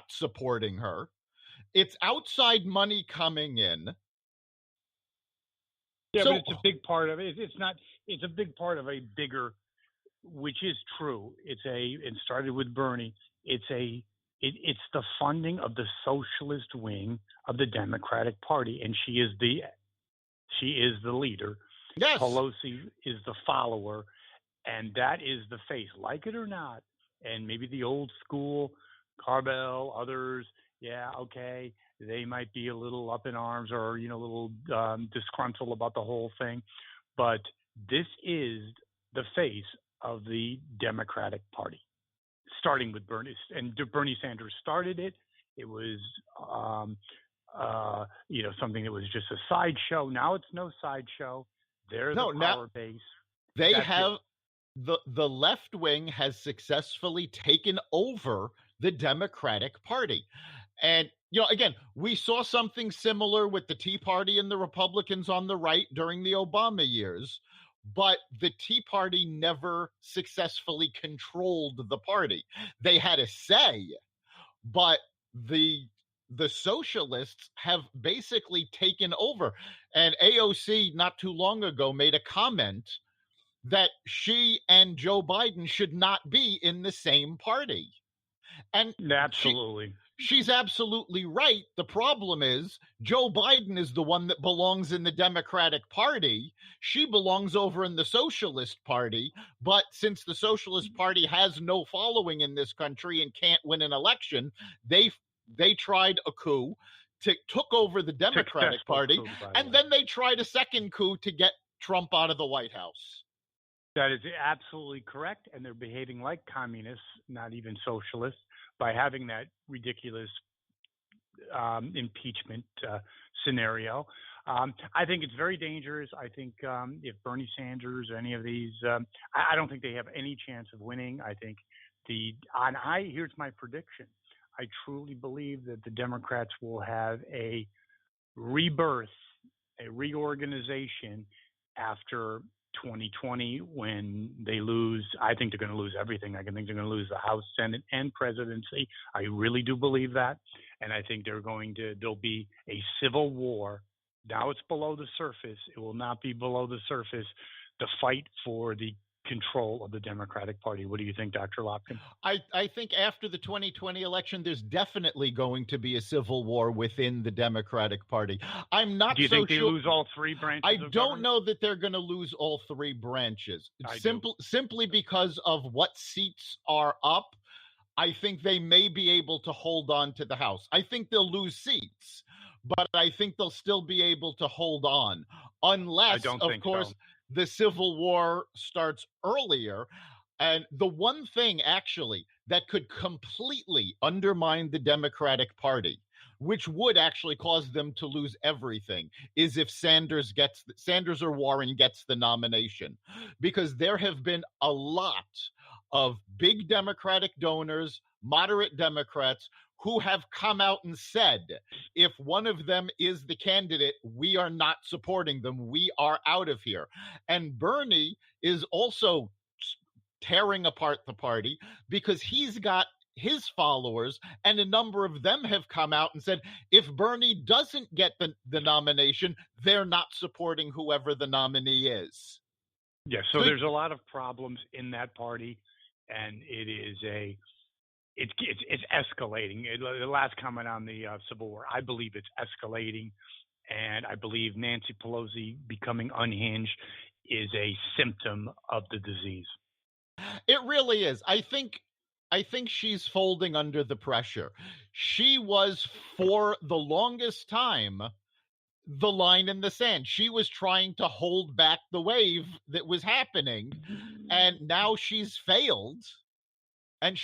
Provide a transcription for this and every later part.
not supporting her. It's outside money coming in. Yeah, but it's a big part of it. It's a big part of a bigger, which is true. It started with Bernie. It's the funding of the socialist wing of the Democratic Party, and she is the leader. Yes. Pelosi is the follower, and that is the face, like it or not. And maybe the old school, Carbell, others, yeah, okay, they might be a little up in arms or, a little disgruntled about the whole thing. But this is the face of the Democratic Party, starting with Bernie. And Bernie Sanders started it. It was, something that was just a sideshow. Now it's no sideshow. They're the power base. The left wing has successfully taken over the Democratic Party. And, again, we saw something similar with the Tea Party and the Republicans on the right during the Obama years, but the Tea Party never successfully controlled the party. They had a say, but the socialists have basically taken over. And AOC not too long ago made a comment that she and Joe Biden should not be in the same party. And absolutely. She's absolutely right. The problem is Joe Biden is the one that belongs in the Democratic Party. She belongs over in the Socialist Party. But since the Socialist Party has no following in this country and can't win an election, they tried a coup, took over the Democratic Party, and then they tried a second coup to get Trump out of the White House. That is absolutely correct, and they're behaving like communists, not even socialists, by having that ridiculous impeachment scenario. I think it's very dangerous. I think if Bernie Sanders or any of these, I don't think they have any chance of winning. I think here's my prediction. I truly believe that the Democrats will have a rebirth, a reorganization after 2020 when they lose. I think they're going to lose everything. I think they're going to lose the House, Senate, and presidency. I really do believe that. And I think there'll be a civil war. Now it's below the surface. It will not be below the surface. The fight for the control of the Democratic Party. What do you think, Dr. Lopkin? I think after the 2020 election, there's definitely going to be a civil war within the Democratic Party. I'm not so sure. Do you think they lose all three branches? I don't know that they're going to lose all three branches. Simply because of what seats are up. I think they may be able to hold on to the House. I think they'll lose seats, but I think they'll still be able to hold on, unless, of course, the Civil War starts earlier. And the one thing, actually, that could completely undermine the Democratic Party, which would actually cause them to lose everything, is if Sanders or Warren gets the nomination. Because there have been a lot of big Democratic donors, moderate Democrats, who have come out and said, if one of them is the candidate, we are not supporting them. We are out of here. And Bernie is also tearing apart the party because he's got his followers, and a number of them have come out and said, if Bernie doesn't get the nomination, they're not supporting whoever the nominee is. Yeah, so there's a lot of problems in that party, and it is it's escalating. The last comment on the Civil War, I believe it's escalating, and I believe Nancy Pelosi becoming unhinged is a symptom of the disease. It really is. I think she's folding under the pressure. She was, for the longest time, the line in the sand. She was trying to hold back the wave that was happening, and now she's failed. And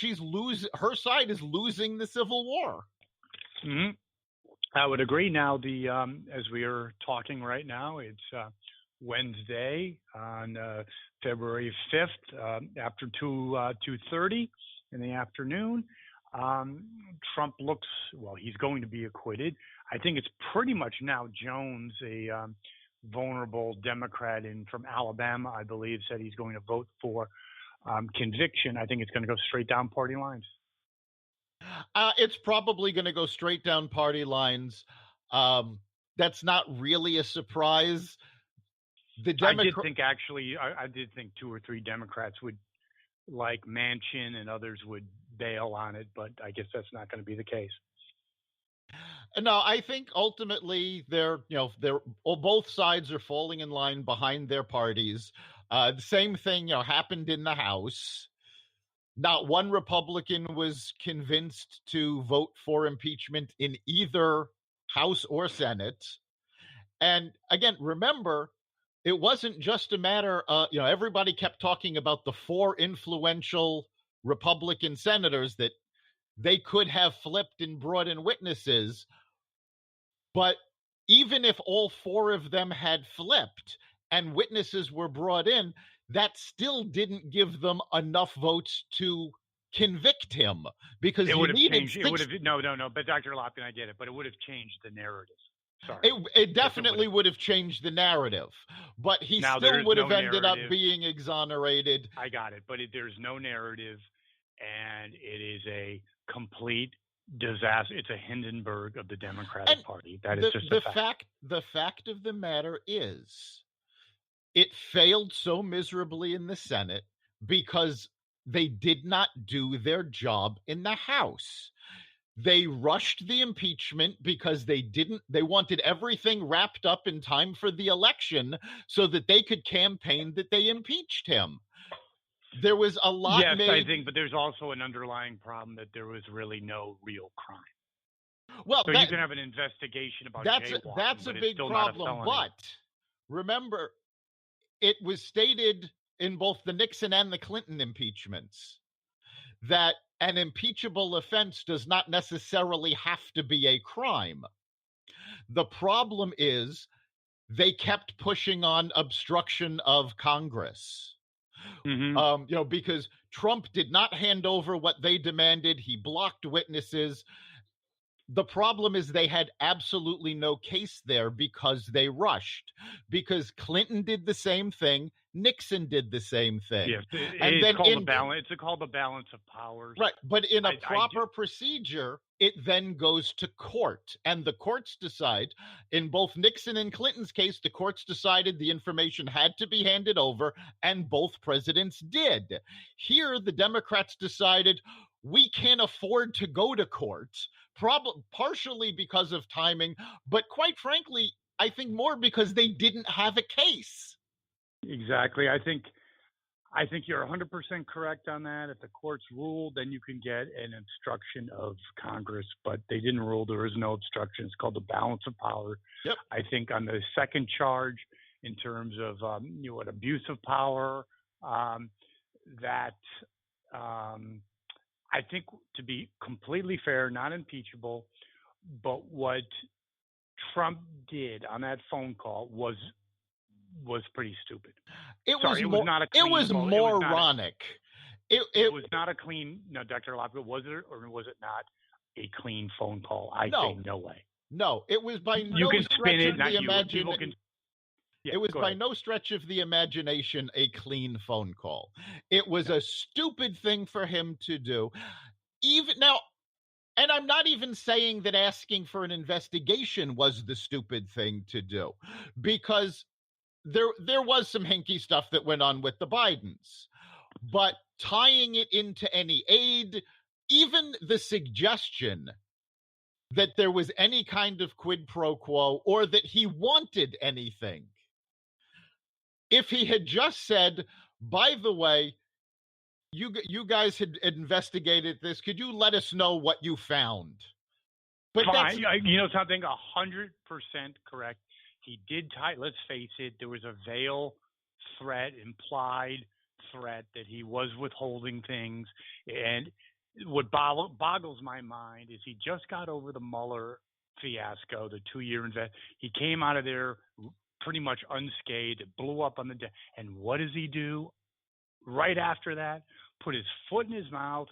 her side is losing the Civil War. Mm-hmm. I would agree. Now, as we are talking right now, it's Wednesday on February 5th after 2:30 in the afternoon. Trump looks, he's going to be acquitted. I think it's pretty much now Jones, a vulnerable Democrat from Alabama, I believe, said he's going to vote for conviction. I think it's going to go straight down party lines. It's probably going to go straight down party lines. That's not really a surprise. I did think 2 or 3 Democrats would, like Manchin and others, would bail on it, but I guess that's not going to be the case. No, I think ultimately both sides are falling in line behind their parties. The same thing, happened in the House. Not one Republican was convinced to vote for impeachment in either House or Senate. And again, remember, it wasn't just a matter, everybody kept talking about the 4 influential Republican senators that they could have flipped and brought in witnesses. But even if all 4 of them had flipped and witnesses were brought in, that still didn't give them enough votes to convict him, because it would have changed. It would have no. But Dr. Lopkin, I get it, but it would have changed the narrative. Sorry. It definitely would have changed the narrative, but he still would have ended up being exonerated. I got it, but there's no narrative, and it is a complete disaster. It's a Hindenburg of the Democratic Party. That is just a fact. The fact of the matter is, it failed so miserably in the Senate because they did not do their job in the House. They rushed the impeachment because they wanted everything wrapped up in time for the election so that they could campaign that they impeached him. There was a lot. Yes, I think, but there's also an underlying problem that there was really no real crime. Well, so you can have an investigation about jaywalking. That's a big problem. But remember, it was stated in both the Nixon and the Clinton impeachments that an impeachable offense does not necessarily have to be a crime. The problem is they kept pushing on obstruction of Congress. Mm-hmm. Because Trump did not hand over what they demanded. He blocked witnesses. The problem is they had absolutely no case there because they rushed. Because Clinton did the same thing. Nixon did the same thing. Yes, it's called the balance of powers. Right, but in a proper procedure, it then goes to court. And the courts decide. In both Nixon and Clinton's case, the courts decided the information had to be handed over, and both presidents did. Here, the Democrats decided, we can't afford to go to court, partially because of timing, but quite frankly, I think more because they didn't have a case. Exactly. I think you're 100% correct on that. If the courts ruled, then you can get an obstruction of Congress, but they didn't rule. There is no obstruction. It's called the balance of power. Yep. I think on the second charge, in terms of abuse of power, I think, to be completely fair, not impeachable, but what Trump did on that phone call was pretty stupid. It was moronic. It was not a clean. No, Dr. Lopkin, was it or was it not a clean phone call? I say no way. No, it was by no stretch of the imagination. It was by no stretch of the imagination a clean phone call. It was a stupid thing for him to do. Even now, and I'm not even saying that asking for an investigation was the stupid thing to do, because there was some hinky stuff that went on with the Bidens. But tying it into any aid, even the suggestion that there was any kind of quid pro quo or that he wanted anything. If he had just said, by the way, you guys had investigated this, could you let us know what you found? But that's, something 100% correct. He did let's face it, there was a veil threat, implied threat that he was withholding things. And what boggles my mind is he just got over the Mueller fiasco, the 2-year he came out of there pretty much unscathed. It blew up on the and what does he do right after that? Put his foot in his mouth.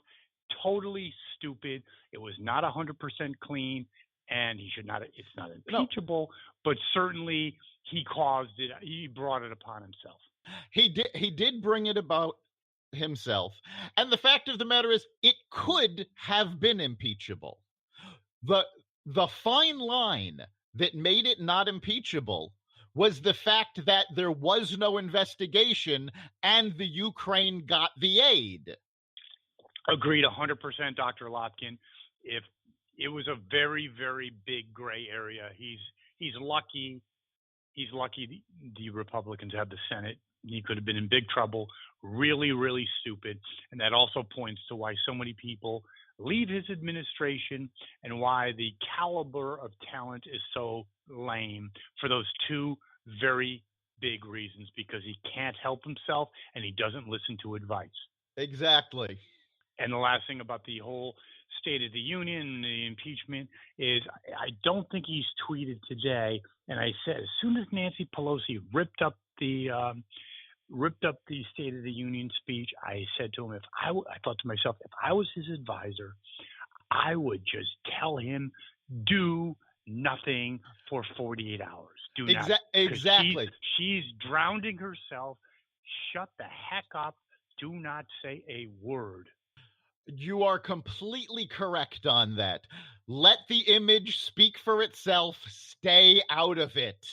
Totally stupid. It was not 100% clean, and he should not. It's not impeachable, but certainly he caused it. He brought it upon himself. He did bring it about himself, and the fact of the matter is, it could have been impeachable. The fine line that made it not impeachable was the fact that there was no investigation and the Ukraine got the aid. Agreed 100%, Dr. Lopkin. If it was a very, very big gray area, he's lucky. He's lucky the Republicans have the Senate. He could have been in big trouble. Really, really stupid. And that also points to why so many people leave his administration and why the caliber of talent is so lame for those two very big reasons, because he can't help himself and he doesn't listen to advice. Exactly. And the last thing about the whole State of the Union, the impeachment, is I don't think he's tweeted today. And I said, as soon as Nancy Pelosi ripped up the State of the Union speech, I said to him, I thought to myself, if I was his advisor, I would just tell him, do nothing for 48 hours. Do nothing. Exactly. She's drowning herself. Shut the heck up. Do not say a word. You are completely correct on that. Let the image speak for itself. Stay out of it.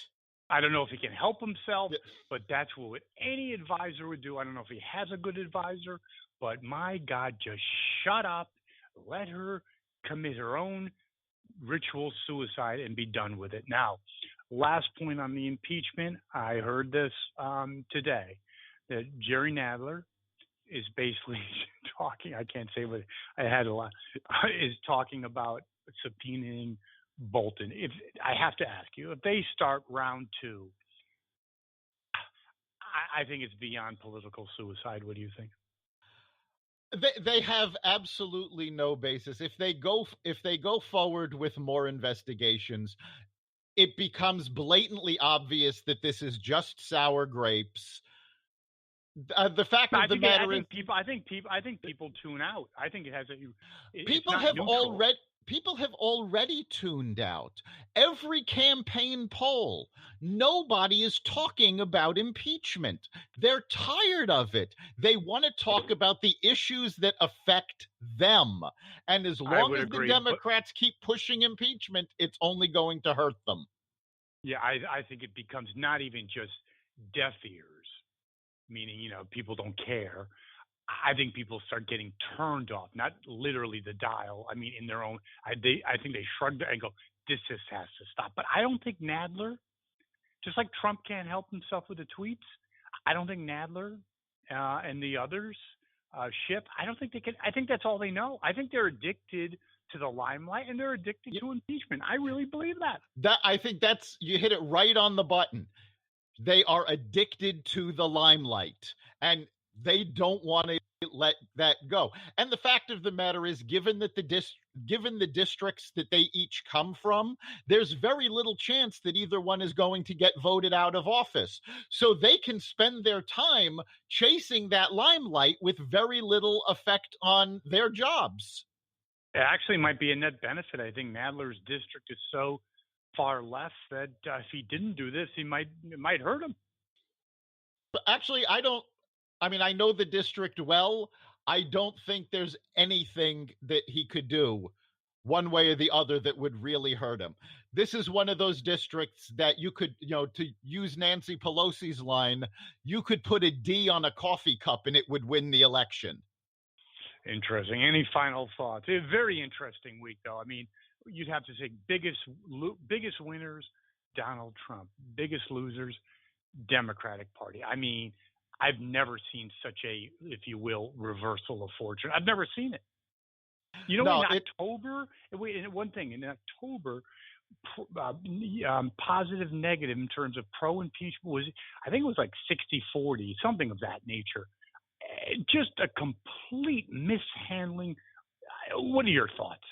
I don't know if he can help himself, but that's what any advisor would do. I don't know if he has a good advisor, but my God, just shut up. Let her commit her own ritual suicide and be done with it. Now, last point on the impeachment. I heard this today, that Jerry Nadler is basically talking, I can't say what I had a lot, is talking about subpoenaing Bolton. If I have to ask you, if they start round two, I think it's beyond political suicide. What do you think? They have absolutely no basis. If they go forward with more investigations, it becomes blatantly obvious that this is just sour grapes. The fact of the matter is, I think people tune out. I think it has people have already tuned out. Every campaign poll, nobody is talking about impeachment. They're tired of it. They want to talk about the issues that affect them. And as long as the Democrats keep pushing impeachment, it's only going to hurt them. Yeah, I think it becomes not even just deaf ears, meaning, people don't care. I think people start getting turned off, not literally the dial. I mean, in their own, I think they shrug and go, this just has to stop. But I don't think Nadler, just like Trump can't help himself with the tweets, I don't think Nadler and the others, Schiff, I don't think they can. I think that's all they know. I think they're addicted to the limelight and they're addicted to impeachment. I really believe that. I think you hit it right on the button. They are addicted to the limelight, and they don't want to let that go. And the fact of the matter is, given the districts that they each come from, there's very little chance that either one is going to get voted out of office. So they can spend their time chasing that limelight with very little effect on their jobs. It actually might be a net benefit. I think Nadler's district is so far left that if he didn't do this, it might hurt him. But actually, I know the district well. I don't think there's anything that he could do one way or the other that would really hurt him. This is one of those districts that you could, to use Nancy Pelosi's line, you could put a D on a coffee cup and it would win the election. Interesting. Any final thoughts? A very interesting week, though. I mean, you'd have to say biggest winners, Donald Trump. Biggest losers, Democratic Party. I mean, I've never seen such a, if you will, reversal of fortune. I've never seen it. In October, one thing, in October, positive, negative in terms of pro-impeachment was, I think it was like 60-40, something of that nature. Just a complete mishandling. What are your thoughts?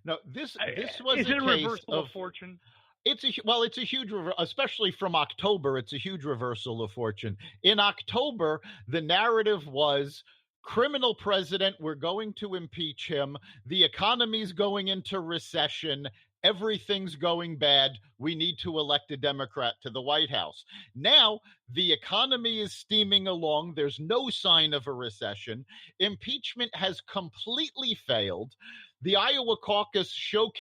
No, this was is it a reversal of fortune? It's a huge, especially from October, it's a huge reversal of fortune. In October, the narrative was criminal president, we're going to impeach him, the economy's going into recession, everything's going bad. We need to elect a Democrat to the White House. Now, the economy is steaming along. There's no sign of a recession. Impeachment has completely failed. The Iowa caucus showcased